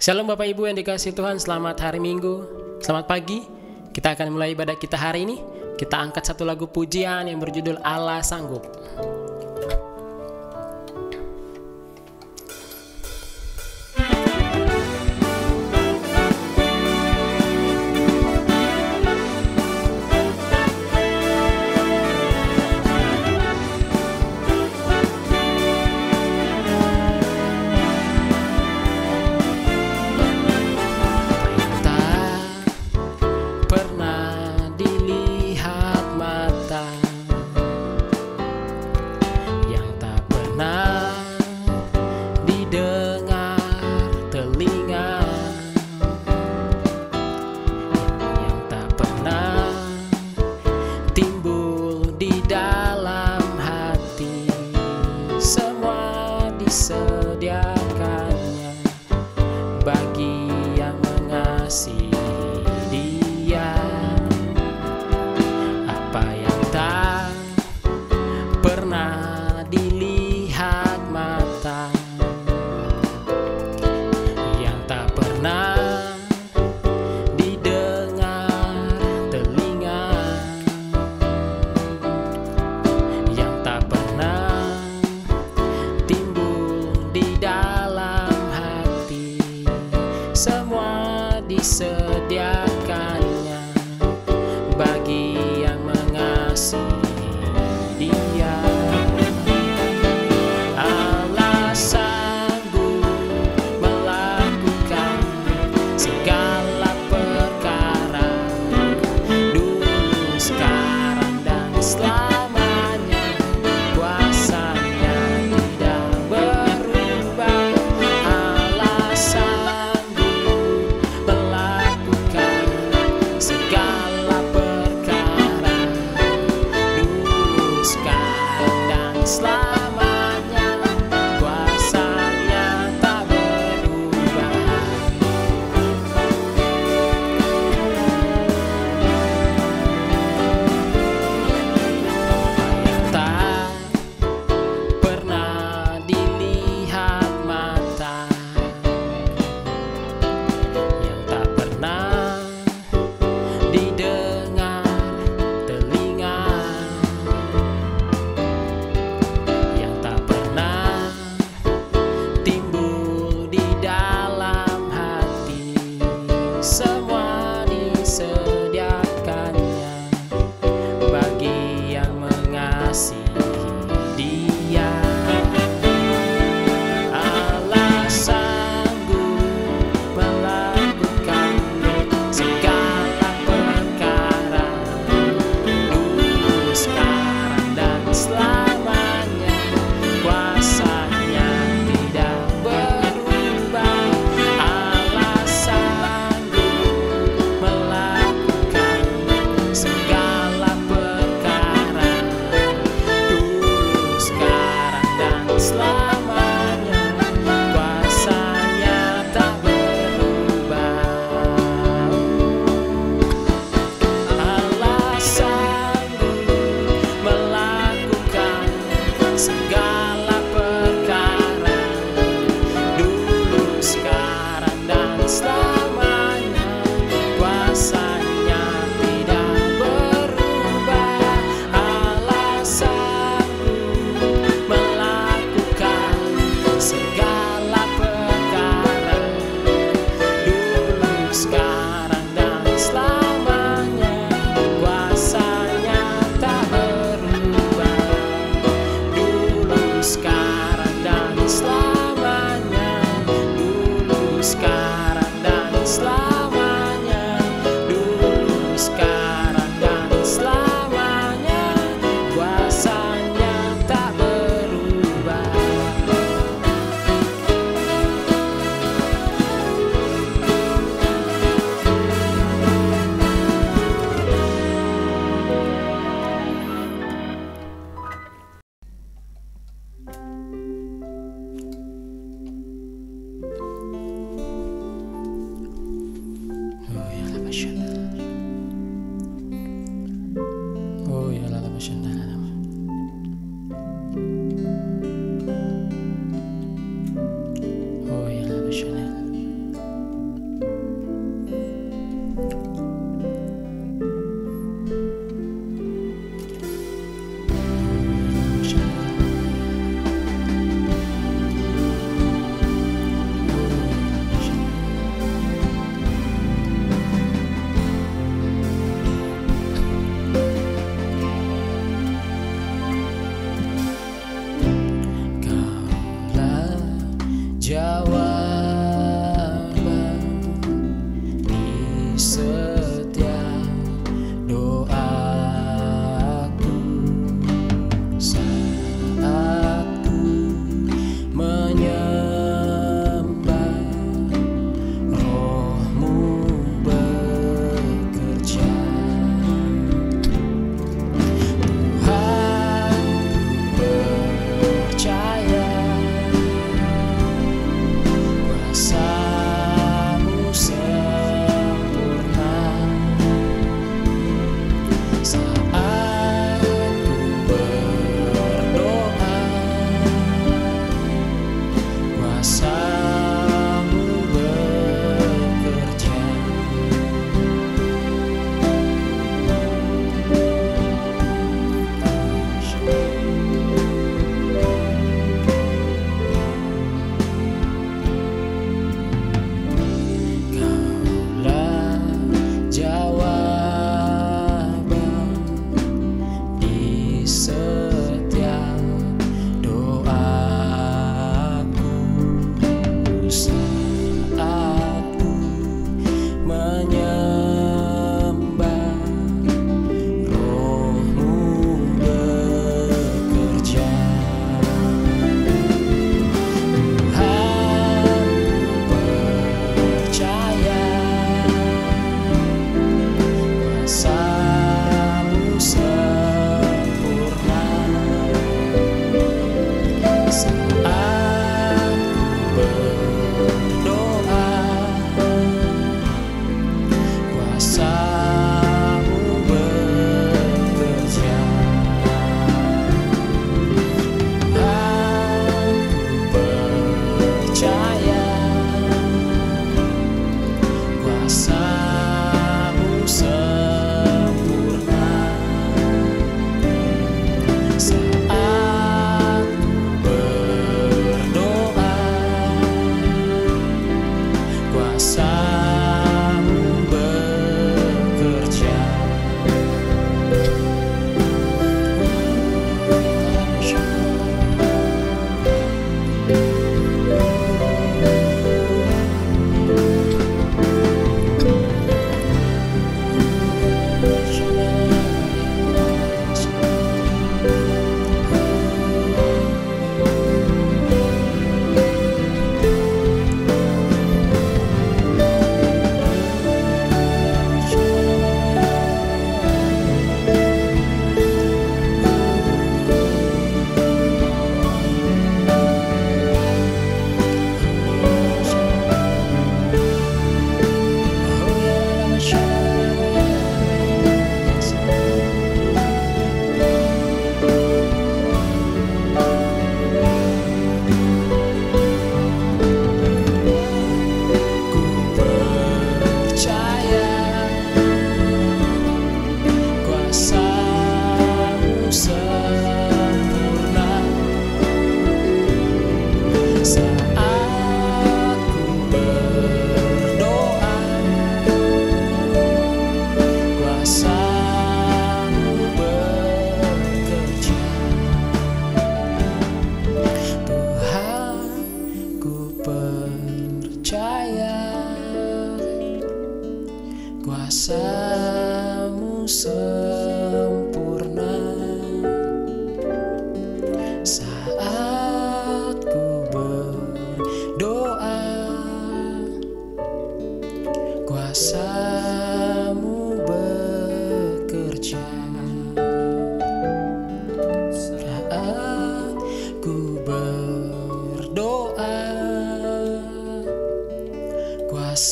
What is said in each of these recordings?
Shalom Bapak Ibu yang dikasihi Tuhan, selamat hari Minggu, selamat pagi. Kita akan mulai ibadah kita hari ini. Kita angkat satu lagu pujian yang berjudul Allah Sanggup.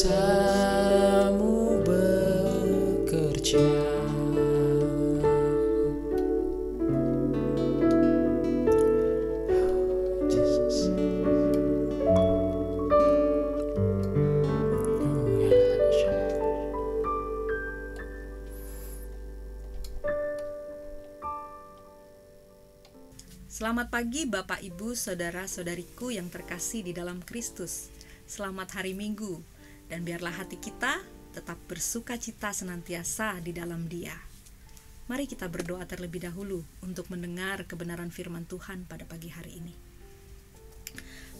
kuasamu bekerja. Selamat pagi Bapak Ibu, Saudara-saudariku yang terkasih di dalam Kristus. Selamat hari Minggu, dan biarlah hati kita tetap bersuka cita senantiasa di dalam Dia. Mari kita berdoa terlebih dahulu untuk mendengar kebenaran firman Tuhan pada pagi hari ini.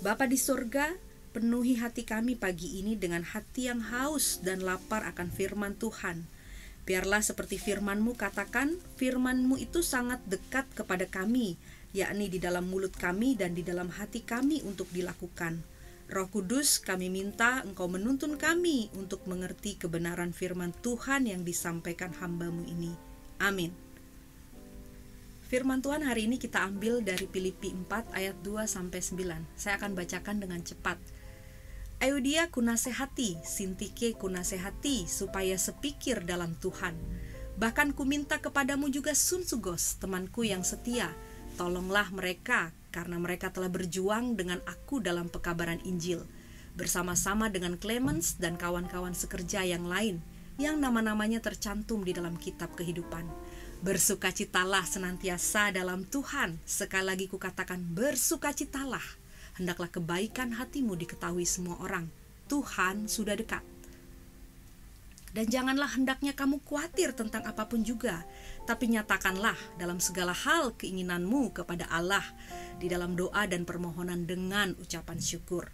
Bapa di surga, penuhi hati kami pagi ini dengan hati yang haus dan lapar akan firman Tuhan. Biarlah seperti firman-Mu katakan, firman-Mu itu sangat dekat kepada kami, yakni di dalam mulut kami dan di dalam hati kami untuk dilakukan. Roh Kudus, kami minta Engkau menuntun kami untuk mengerti kebenaran firman Tuhan yang disampaikan hamba-Mu ini. Amin. Firman Tuhan hari ini kita ambil dari Filipi 4 ayat 2-9. Saya akan bacakan dengan cepat. Euodia kunasehati, Sintike kunasehati, supaya sepikir dalam Tuhan. Bahkan kuminta kepadamu juga Sunsugos, temanku yang setia. Tolonglah mereka, karena mereka telah berjuang dengan aku dalam pekabaran Injil, bersama-sama dengan Clemens dan kawan-kawan sekerja yang lain, yang nama-namanya tercantum di dalam kitab kehidupan. Bersukacitalah senantiasa dalam Tuhan. Sekali lagi kukatakan, bersukacitalah. Hendaklah kebaikan hatimu diketahui semua orang. Tuhan sudah dekat. Dan janganlah hendaknya kamu khawatir tentang apapun juga, tapi nyatakanlah dalam segala hal keinginanmu kepada Allah di dalam doa dan permohonan dengan ucapan syukur.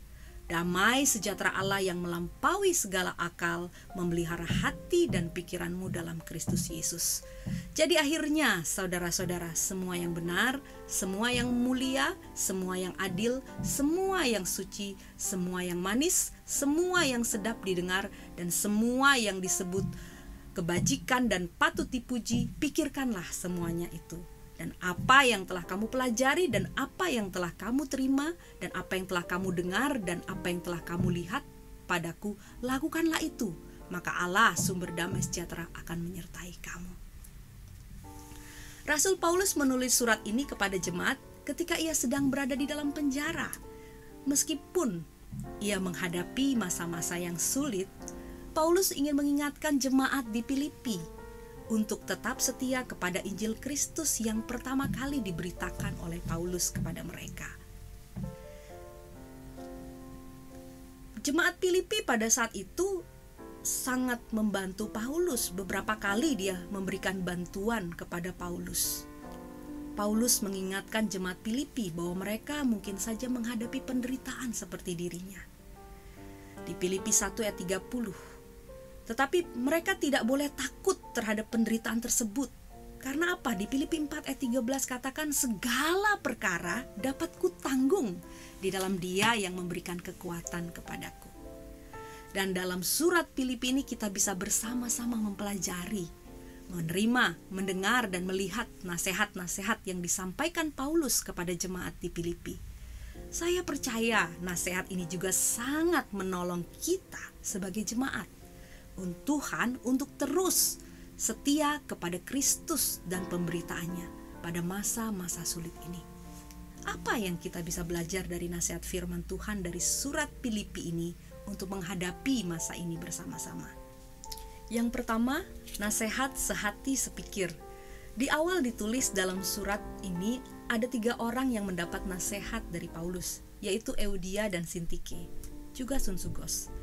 Damai sejahtera Allah yang melampaui segala akal memelihara hati dan pikiranmu dalam Kristus Yesus. Jadi akhirnya saudara-saudara, semua yang benar, semua yang mulia, semua yang adil, semua yang suci, semua yang manis, semua yang sedap didengar, dan semua yang disebut kebajikan dan patut dipuji, pikirkanlah semuanya itu. Dan apa yang telah kamu pelajari, dan apa yang telah kamu terima, dan apa yang telah kamu dengar, dan apa yang telah kamu lihat padaku, lakukanlah itu. Maka Allah sumber damai sejahtera akan menyertai kamu. Rasul Paulus menulis surat ini kepada jemaat ketika ia sedang berada di dalam penjara. Meskipun ia menghadapi masa-masa yang sulit, Paulus ingin mengingatkan jemaat di Filipi untuk tetap setia kepada Injil Kristus yang pertama kali diberitakan oleh Paulus kepada mereka. Jemaat Filipi pada saat itu sangat membantu Paulus. Beberapa kali dia memberikan bantuan kepada Paulus. Paulus mengingatkan jemaat Filipi bahwa mereka mungkin saja menghadapi penderitaan seperti dirinya. Di Filipi 1 ayat 30. Tetapi mereka tidak boleh takut terhadap penderitaan tersebut. Karena apa? Di Filipi 4 ayat 13 katakan, segala perkara dapat kutanggung di dalam Dia yang memberikan kekuatan kepadaku. Dan dalam surat Filipi ini kita bisa bersama-sama mempelajari, menerima, mendengar, dan melihat nasihat-nasihat yang disampaikan Paulus kepada jemaat di Filipi. Saya percaya nasihat ini juga sangat menolong kita sebagai jemaat Tuhan untuk terus setia kepada Kristus dan pemberitaannya pada masa-masa sulit ini. Apa yang kita bisa belajar dari nasihat firman Tuhan dari surat Filipi ini untuk menghadapi masa ini bersama-sama? Yang pertama, nasihat sehati sepikir. Di awal ditulis dalam surat ini ada 3 orang yang mendapat nasihat dari Paulus, yaitu Euodia dan Sintike, juga Sunsugos.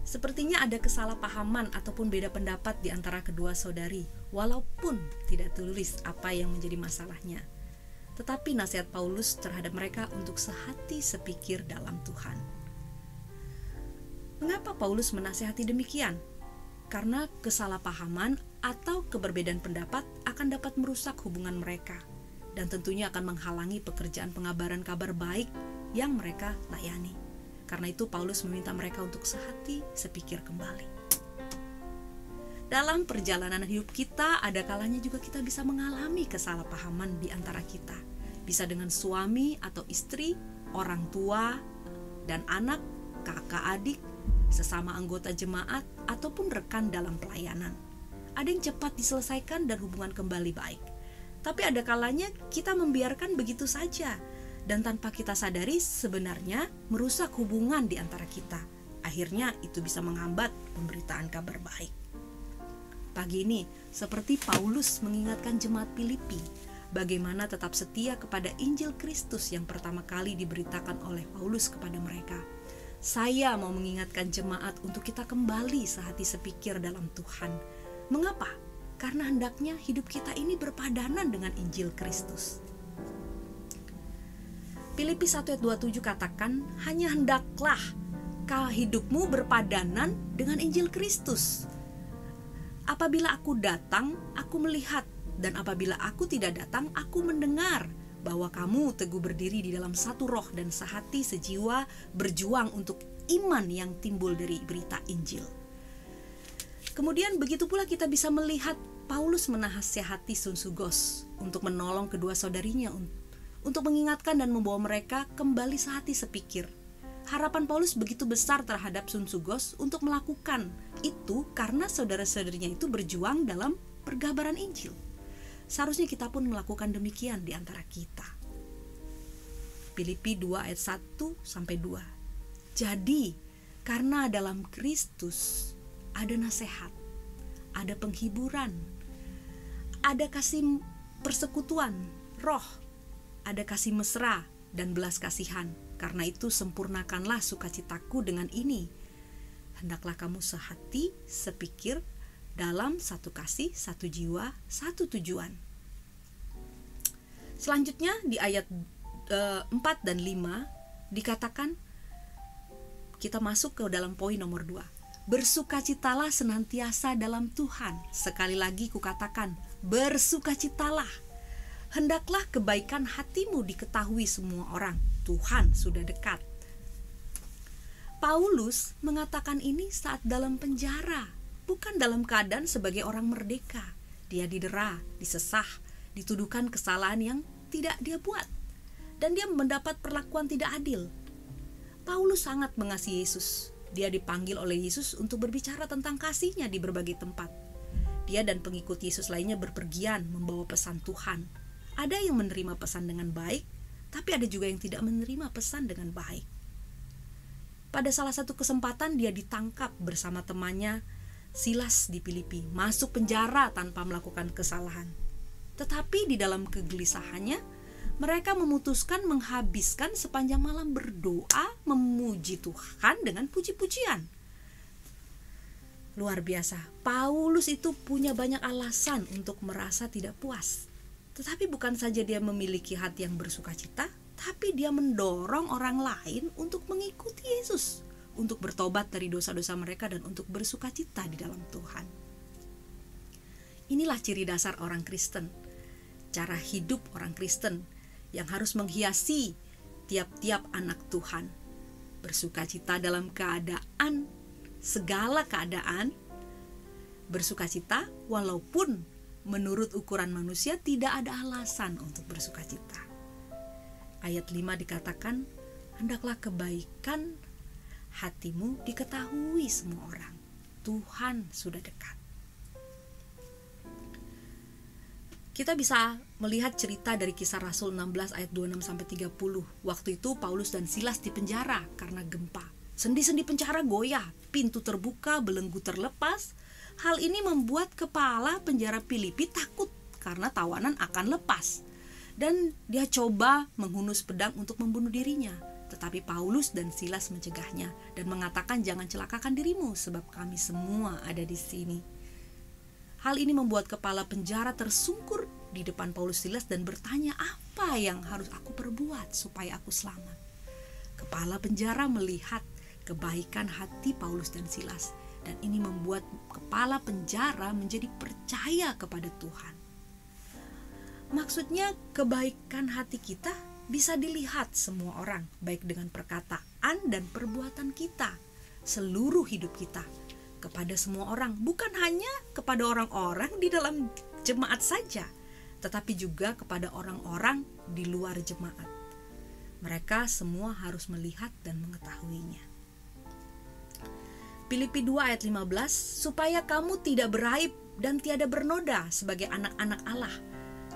Sepertinya ada kesalahpahaman ataupun beda pendapat di antara kedua saudari, walaupun tidak tulis apa yang menjadi masalahnya. Tetapi nasihat Paulus terhadap mereka untuk sehati sepikir dalam Tuhan. Mengapa Paulus menasihati demikian? Karena kesalahpahaman atau keberbedaan pendapat akan dapat merusak hubungan mereka, dan tentunya akan menghalangi pekerjaan pengabaran kabar baik yang mereka layani. Karena itu Paulus meminta mereka untuk sehati sepikir kembali. Dalam perjalanan hidup kita, ada kalanya juga kita bisa mengalami kesalahpahaman di antara kita. Bisa dengan suami atau istri, orang tua dan anak, kakak adik, sesama anggota jemaat, ataupun rekan dalam pelayanan. Ada yang cepat diselesaikan dan hubungan kembali baik. Tapi ada kalanya kita membiarkan begitu saja, dan tanpa kita sadari sebenarnya merusak hubungan di antara kita. Akhirnya itu bisa menghambat pemberitaan kabar baik. Pagi ini, seperti Paulus mengingatkan jemaat Filipi, bagaimana tetap setia kepada Injil Kristus yang pertama kali diberitakan oleh Paulus kepada mereka. Saya mau mengingatkan jemaat untuk kita kembali sehati sepikir dalam Tuhan. Mengapa? Karena hendaknya hidup kita ini berpadanan dengan Injil Kristus. Filipi 1 ayat 27 katakan, hanya hendaklah hidupmu berpadanan dengan Injil Kristus. Apabila aku datang, aku melihat, dan apabila aku tidak datang, aku mendengar bahwa kamu teguh berdiri di dalam satu roh dan sehati sejiwa berjuang untuk iman yang timbul dari berita Injil. Kemudian begitu pula kita bisa melihat Paulus menasihati Sunsugos untuk menolong kedua saudarinya untuk mengingatkan dan membawa mereka kembali sehati sepikir. Harapan Paulus begitu besar terhadap Sunsugos untuk melakukan itu karena saudara-saudarinya itu berjuang dalam pergabaran Injil. Seharusnya kita pun melakukan demikian di antara kita. Filipi 2 ayat 1-2. Jadi, karena dalam Kristus ada nasihat, ada penghiburan, ada kasih persekutuan roh, ada kasih mesra dan belas kasihan. Karena itu sempurnakanlah sukacitaku dengan ini. Hendaklah kamu sehati, sepikir, dalam satu kasih, satu jiwa, satu tujuan. Selanjutnya di ayat 4 dan 5 dikatakan, kita masuk ke dalam poin nomor 2. Bersukacitalah senantiasa dalam Tuhan. Sekali lagi kukatakan, bersukacitalah. Hendaklah kebaikan hatimu diketahui semua orang. Tuhan sudah dekat. Paulus mengatakan ini saat dalam penjara, bukan dalam keadaan sebagai orang merdeka. Dia didera, disesah, dituduhkan kesalahan yang tidak dia buat, dan dia mendapat perlakuan tidak adil. Paulus sangat mengasihi Yesus. Dia dipanggil oleh Yesus untuk berbicara tentang kasihnya di berbagai tempat. Dia dan pengikut Yesus lainnya berpergian membawa pesan Tuhan. Ada yang menerima pesan dengan baik, tapi ada juga yang tidak menerima pesan dengan baik. Pada salah satu kesempatan dia ditangkap bersama temannya Silas di Filipi, masuk penjara tanpa melakukan kesalahan. Tetapi di dalam kegelisahannya, mereka memutuskan menghabiskan sepanjang malam berdoa memuji Tuhan dengan puji-pujian. Luar biasa, Paulus itu punya banyak alasan untuk merasa tidak puas. Tetapi bukan saja dia memiliki hati yang bersukacita, tapi dia mendorong orang lain untuk mengikuti Yesus, untuk bertobat dari dosa-dosa mereka dan untuk bersukacita di dalam Tuhan. Inilah ciri dasar orang Kristen, cara hidup orang Kristen yang harus menghiasi tiap-tiap anak Tuhan. Bersukacita dalam keadaan, segala keadaan, bersukacita walaupun menurut ukuran manusia tidak ada alasan untuk bersukacita. Ayat 5 dikatakan, hendaklah kebaikan hatimu diketahui semua orang. Tuhan sudah dekat. Kita bisa melihat cerita dari Kisah Rasul 16 ayat 26-30. Waktu itu Paulus dan Silas dipenjara karena gempa. Sendi-sendi penjara goyah, pintu terbuka, belenggu terlepas. Hal ini membuat kepala penjara Filipi takut karena tawanan akan lepas. Dan dia coba menghunus pedang untuk membunuh dirinya. Tetapi Paulus dan Silas mencegahnya dan mengatakan, jangan celakakan dirimu sebab kami semua ada di sini. Hal ini membuat kepala penjara tersungkur di depan Paulus Silas dan bertanya, apa yang harus aku perbuat supaya aku selamat? Kepala penjara melihat kebaikan hati Paulus dan Silas. Dan ini membuat kepala penjara menjadi percaya kepada Tuhan. Maksudnya kebaikan hati kita bisa dilihat semua orang, baik dengan perkataan dan perbuatan kita, seluruh hidup kita, kepada semua orang, bukan hanya kepada orang-orang di dalam jemaat saja, tetapi juga kepada orang-orang di luar jemaat. Mereka semua harus melihat dan mengetahuinya. Filipi 2 ayat 15, supaya kamu tidak beraib dan tiada bernoda sebagai anak-anak Allah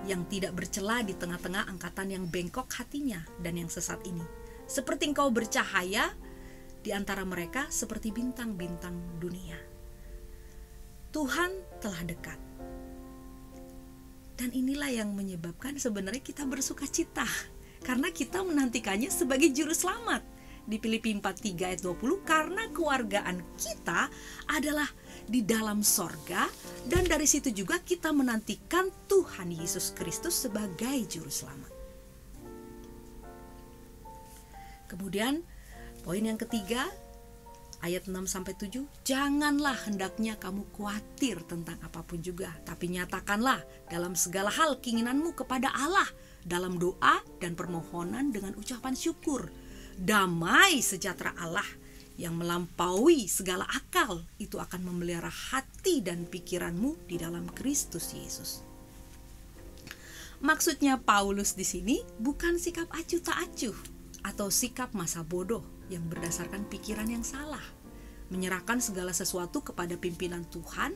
yang tidak bercela di tengah-tengah angkatan yang bengkok hatinya dan yang sesat ini. Seperti engkau bercahaya di antara mereka seperti bintang-bintang dunia. Tuhan telah dekat. Dan inilah yang menyebabkan sebenarnya kita bersuka cita, karena kita menantikannya sebagai juru selamat. Di Filipi 4:3 ayat 20, karena kewargaan kita adalah di dalam sorga, dan dari situ juga kita menantikan Tuhan Yesus Kristus sebagai juru selamat. Kemudian poin yang ketiga, ayat 6-7, janganlah hendaknya kamu khawatir tentang apapun juga, tapi nyatakanlah dalam segala hal keinginanmu kepada Allah dalam doa dan permohonan dengan ucapan syukur. Damai sejahtera Allah yang melampaui segala akal itu akan memelihara hati dan pikiranmu di dalam Kristus Yesus. Maksudnya Paulus di sini bukan sikap acuh tak acuh atau sikap masa bodoh yang berdasarkan pikiran yang salah, menyerahkan segala sesuatu kepada pimpinan Tuhan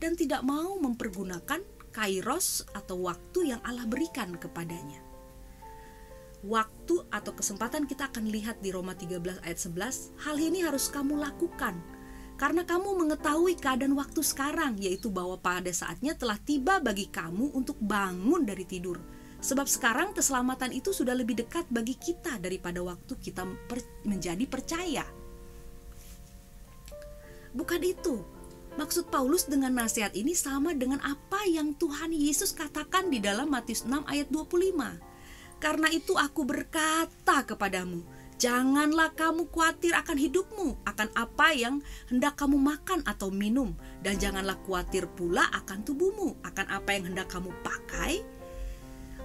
dan tidak mau mempergunakan kairos atau waktu yang Allah berikan kepadanya. Waktu atau kesempatan kita akan lihat di Roma 13 ayat 11, hal ini harus kamu lakukan karena kamu mengetahui keadaan waktu sekarang, yaitu bahwa pada saatnya telah tiba bagi kamu untuk bangun dari tidur. Sebab sekarang keselamatan itu sudah lebih dekat bagi kita daripada waktu kita menjadi percaya. Bukan itu. Maksud Paulus dengan nasihat ini sama dengan apa yang Tuhan Yesus katakan di dalam Matius 6 ayat 25. Karena itu aku berkata kepadamu, janganlah kamu khawatir akan hidupmu, akan apa yang hendak kamu makan atau minum, dan janganlah khawatir pula akan tubuhmu, akan apa yang hendak kamu pakai.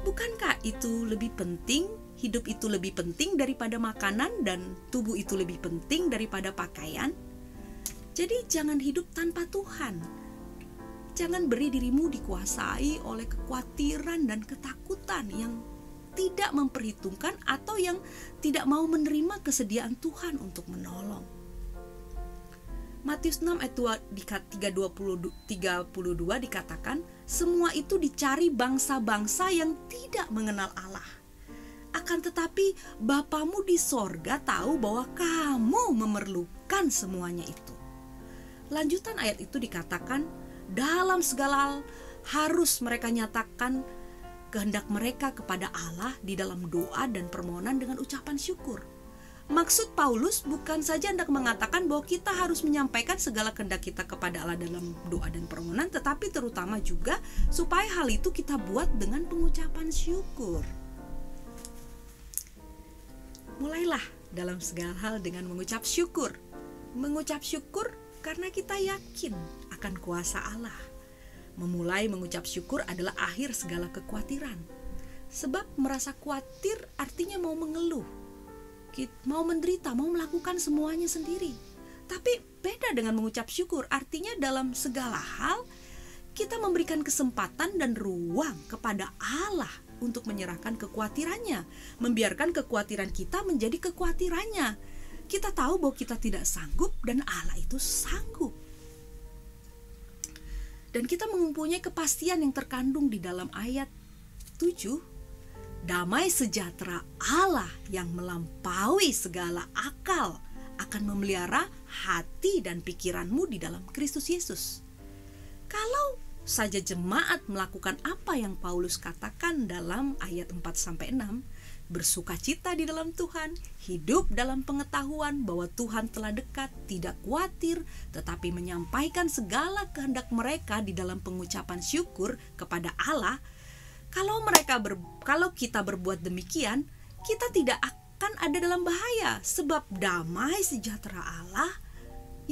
Bukankah itu lebih penting, hidup itu lebih penting daripada makanan, dan tubuh itu lebih penting daripada pakaian? Jadi jangan hidup tanpa Tuhan. Jangan beri dirimu dikuasai oleh kekhawatiran dan ketakutan yang tidak memperhitungkan atau yang tidak mau menerima kesediaan Tuhan untuk menolong. Matius 6 ayat 32 dikatakan, semua itu dicari bangsa-bangsa yang tidak mengenal Allah. Akan tetapi Bapamu di sorga tahu bahwa kamu memerlukan semuanya itu. Lanjutan ayat itu dikatakan, dalam segala hal harus mereka nyatakan kehendak mereka kepada Allah di dalam doa dan permohonan dengan ucapan syukur. Maksud Paulus bukan saja hendak mengatakan bahwa kita harus menyampaikan segala kehendak kita kepada Allah dalam doa dan permohonan, tetapi terutama juga supaya hal itu kita buat dengan pengucapan syukur. Mulailah dalam segala hal dengan mengucap syukur. Mengucap syukur karena kita yakin akan kuasa Allah. Memulai mengucap syukur adalah akhir segala kekhawatiran. Sebab merasa khawatir artinya mau mengeluh, mau menderita, mau melakukan semuanya sendiri. Tapi beda dengan mengucap syukur, artinya dalam segala hal kita memberikan kesempatan dan ruang kepada Allah untuk menyerahkan kekhawatirannya, membiarkan kekhawatiran kita menjadi kekhawatirannya. Kita tahu bahwa kita tidak sanggup dan Allah itu sanggup. Dan kita mempunyai kepastian yang terkandung di dalam ayat 7. Damai sejahtera Allah yang melampaui segala akal akan memelihara hati dan pikiranmu di dalam Kristus Yesus. Kalau saja jemaat melakukan apa yang Paulus katakan dalam ayat 4-6, bersukacita di dalam Tuhan, hidup dalam pengetahuan bahwa Tuhan telah dekat, tidak khawatir, tetapi menyampaikan segala kehendak mereka di dalam pengucapan syukur kepada Allah. Kalau kita berbuat demikian, kita tidak akan ada dalam bahaya, sebab damai sejahtera Allah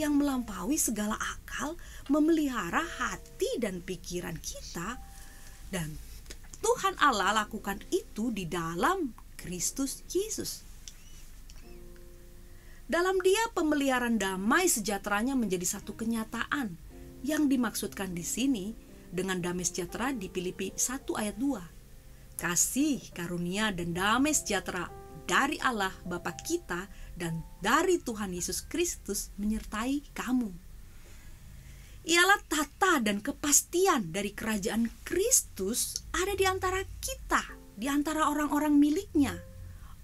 yang melampaui segala akal memelihara hati dan pikiran kita, dan Tuhan Allah lakukan itu di dalam Kristus Yesus. Dalam Dia pemeliharaan damai sejahteranya menjadi satu kenyataan yang dimaksudkan di sini dengan damai sejahtera di Filipi 1 ayat 2. Kasih, karunia, dan damai sejahtera dari Allah Bapa kita dan dari Tuhan Yesus Kristus menyertai kamu. Ialah tata dan kepastian dari kerajaan Kristus ada di antara kita, di antara orang-orang miliknya.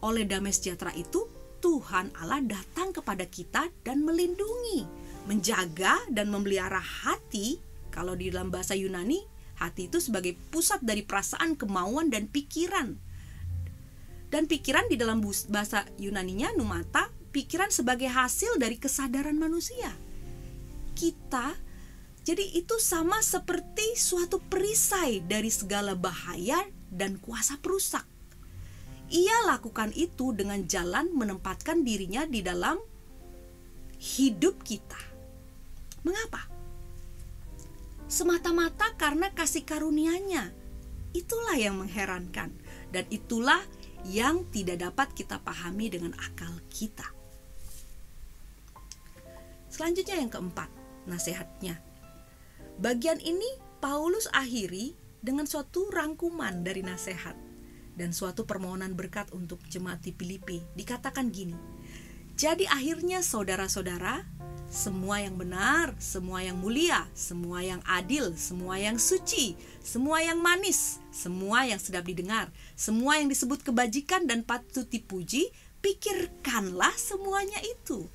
Oleh damai sejahtera itu, Tuhan Allah datang kepada kita dan melindungi, menjaga dan memelihara hati. Kalau di dalam bahasa Yunani, hati itu sebagai pusat dari perasaan, kemauan, dan pikiran. Dan pikiran di dalam bahasa Yunaninya, pneumata, pikiran sebagai hasil dari kesadaran manusia. Jadi itu sama seperti suatu perisai dari segala bahaya dan kuasa perusak. Ia lakukan itu dengan jalan menempatkan dirinya di dalam hidup kita. Mengapa? Semata-mata karena kasih karunia-Nya. Itulah yang mengherankan, dan itulah yang tidak dapat kita pahami dengan akal kita. Selanjutnya yang keempat, nasihatnya. Bagian ini Paulus akhiri dengan suatu rangkuman dari nasihat dan suatu permohonan berkat untuk jemaat di Filipi. Dikatakan gini, jadi akhirnya saudara-saudara, semua yang benar, semua yang mulia, semua yang adil, semua yang suci, semua yang manis, semua yang sedap didengar, semua yang disebut kebajikan dan patut dipuji, pikirkanlah semuanya itu.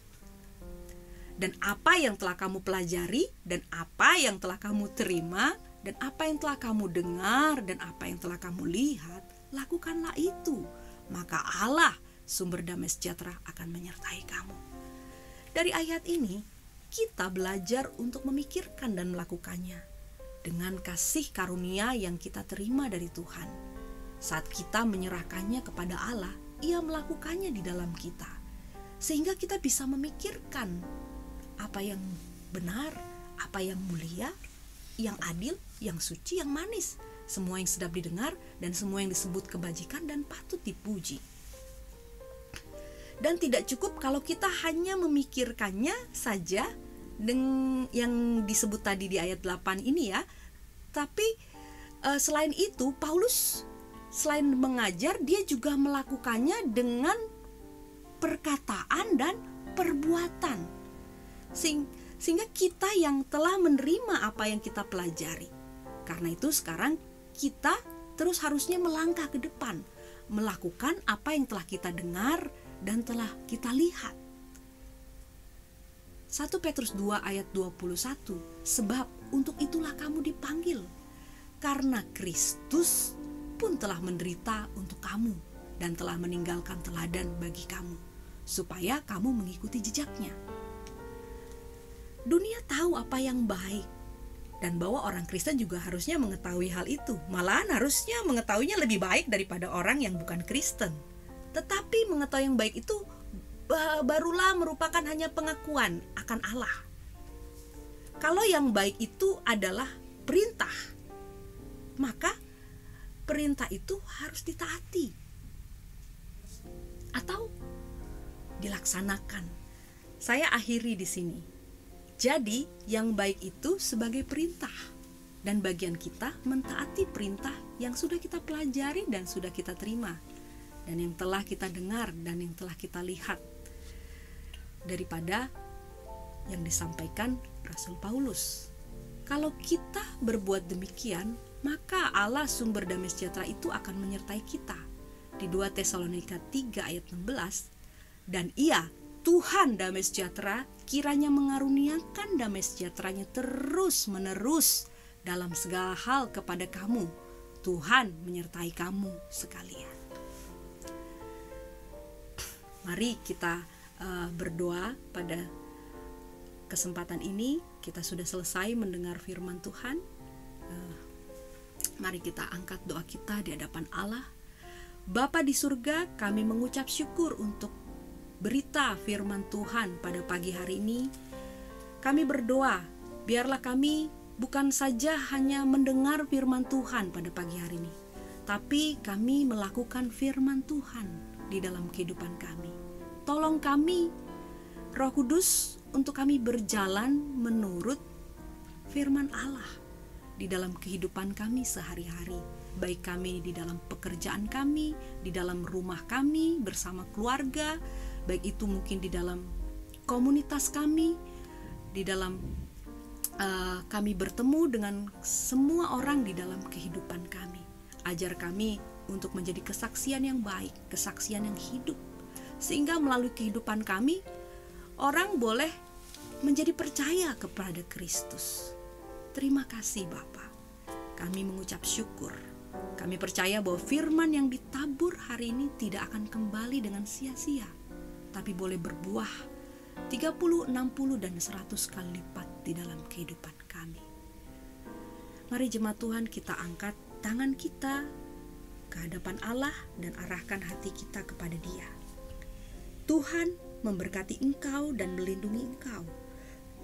Dan apa yang telah kamu pelajari, dan apa yang telah kamu terima, dan apa yang telah kamu dengar, dan apa yang telah kamu lihat, lakukanlah itu. Maka Allah, sumber damai sejahtera, akan menyertai kamu. Dari ayat ini, kita belajar untuk memikirkan dan melakukannya dengan kasih karunia yang kita terima dari Tuhan. Saat kita menyerahkannya kepada Allah, Ia melakukannya di dalam kita, sehingga kita bisa memikirkan apa yang benar, apa yang mulia, yang adil, yang suci, yang manis, semua yang sedap didengar, dan semua yang disebut kebajikan dan patut dipuji. Dan tidak cukup kalau kita hanya memikirkannya saja dengan yang disebut tadi di ayat 8 ini ya. Tapi selain itu, Paulus selain mengajar, dia juga melakukannya dengan perkataan dan perbuatan. Sehingga kita yang telah menerima apa yang kita pelajari. Karena itu sekarang kita terus harusnya melangkah ke depan, melakukan apa yang telah kita dengar dan telah kita lihat. 1 Petrus 2 ayat 21, sebab untuk itulah kamu dipanggil, karena Kristus pun telah menderita untuk kamu dan telah meninggalkan teladan bagi kamu, supaya kamu mengikuti jejaknya. Dunia tahu apa yang baik, dan bahwa orang Kristen juga harusnya mengetahui hal itu. Malahan harusnya mengetahuinya lebih baik daripada orang yang bukan Kristen. Tetapi mengetahui yang baik itu barulah merupakan hanya pengakuan akan Allah. Kalau yang baik itu adalah perintah, maka perintah itu harus ditaati atau dilaksanakan. Saya akhiri di sini. Jadi, yang baik itu sebagai perintah, dan bagian kita mentaati perintah yang sudah kita pelajari dan sudah kita terima, dan yang telah kita dengar dan yang telah kita lihat daripada yang disampaikan Rasul Paulus. Kalau kita berbuat demikian, maka Allah sumber damai sejahtera itu akan menyertai kita. Di 2 Tesalonika 3 ayat 16, dan Ia, Tuhan damai sejahtera, kiranya mengaruniakan damai sejahteranya terus menerus dalam segala hal kepada kamu. Tuhan menyertai kamu sekalian. Mari kita berdoa pada kesempatan ini. Kita sudah selesai mendengar firman Tuhan. Mari kita angkat doa kita di hadapan Allah. Bapa di surga, kami mengucap syukur untuk berita firman Tuhan pada pagi hari ini. Kami berdoa, biarlah kami bukan saja hanya mendengar firman Tuhan pada pagi hari ini, tapi kami melakukan firman Tuhan di dalam kehidupan kami. Tolong kami, Roh Kudus, untuk kami berjalan menurut firman Allah di dalam kehidupan kami sehari-hari. baik kami di dalam pekerjaan kami, di dalam rumah kami, bersama keluarga, baik itu mungkin di dalam komunitas kami, di dalam kami bertemu dengan semua orang di dalam kehidupan kami. Ajar kami untuk menjadi kesaksian yang baik, kesaksian yang hidup, sehingga melalui kehidupan kami, orang boleh menjadi percaya kepada Kristus. Terima kasih Bapa. Kami mengucap syukur. Kami percaya bahwa firman yang ditabur hari ini tidak akan kembali dengan sia-sia, tapi boleh berbuah 30, 60, dan 100 kali lipat di dalam kehidupan kami. Mari jemaat Tuhan, kita angkat tangan kita ke hadapan Allah dan arahkan hati kita kepada Dia. Tuhan memberkati engkau dan melindungi engkau.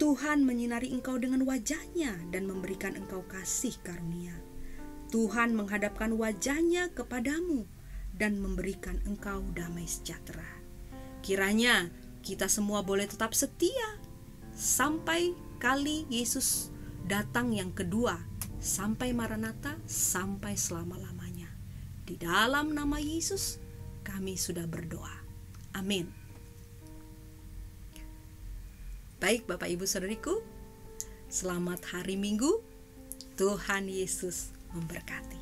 Tuhan menyinari engkau dengan wajah-Nya dan memberikan engkau kasih karunia. Tuhan menghadapkan wajah-Nya kepadamu dan memberikan engkau damai sejahtera. Kiranya kita semua boleh tetap setia sampai kali Yesus datang yang kedua, sampai Maranatha, sampai selama-lamanya. Di dalam nama Yesus kami sudah berdoa. Amin. Baik Bapak Ibu Saudariku, selamat hari Minggu. Tuhan Yesus memberkati.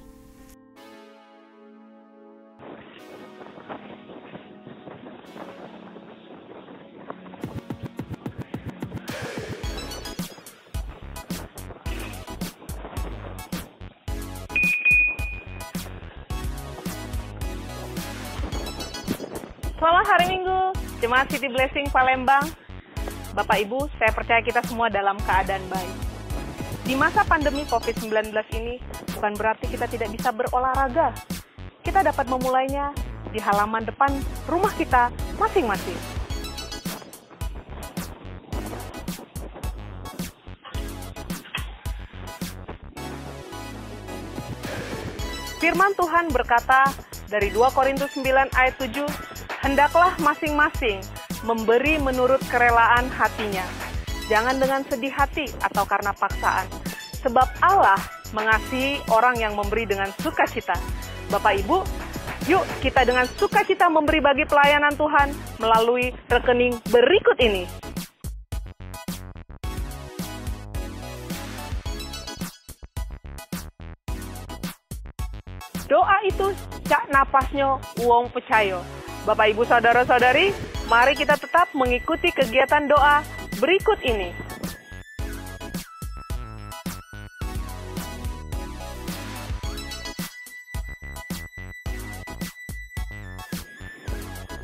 Selamat hari Minggu, Jemaat City Blessing Palembang. Bapak Ibu, saya percaya kita semua dalam keadaan baik. Di masa pandemi COVID-19 ini, bukan berarti kita tidak bisa berolahraga. Kita dapat memulainya di halaman depan rumah kita masing-masing. Firman Tuhan berkata dari 2 Korintus 9 ayat 7, hendaklah masing-masing memberi menurut kerelaan hatinya. Jangan dengan sedih hati atau karena paksaan. Sebab Allah mengasihi orang yang memberi dengan sukacita. Bapak Ibu, yuk kita dengan sukacita memberi bagi pelayanan Tuhan melalui rekening berikut ini. Doa itu cak napasnya wong percaya. Bapak Ibu saudara-saudari, mari kita tetap mengikuti kegiatan doa berikut ini.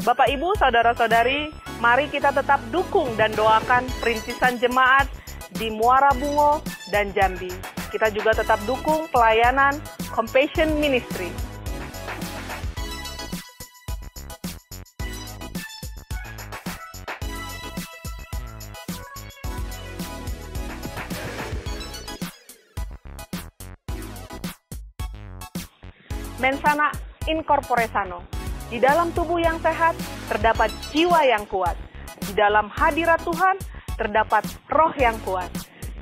Bapak Ibu saudara-saudari, mari kita tetap dukung dan doakan perintisan jemaat di Muara Bungo dan Jambi. Kita juga tetap dukung pelayanan Compassion Ministry. Mensana incorpore sano. Di dalam tubuh yang sehat, terdapat jiwa yang kuat. Di dalam hadirat Tuhan, terdapat roh yang kuat.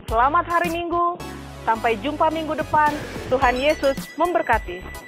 Selamat hari Minggu, sampai jumpa minggu depan. Tuhan Yesus memberkati.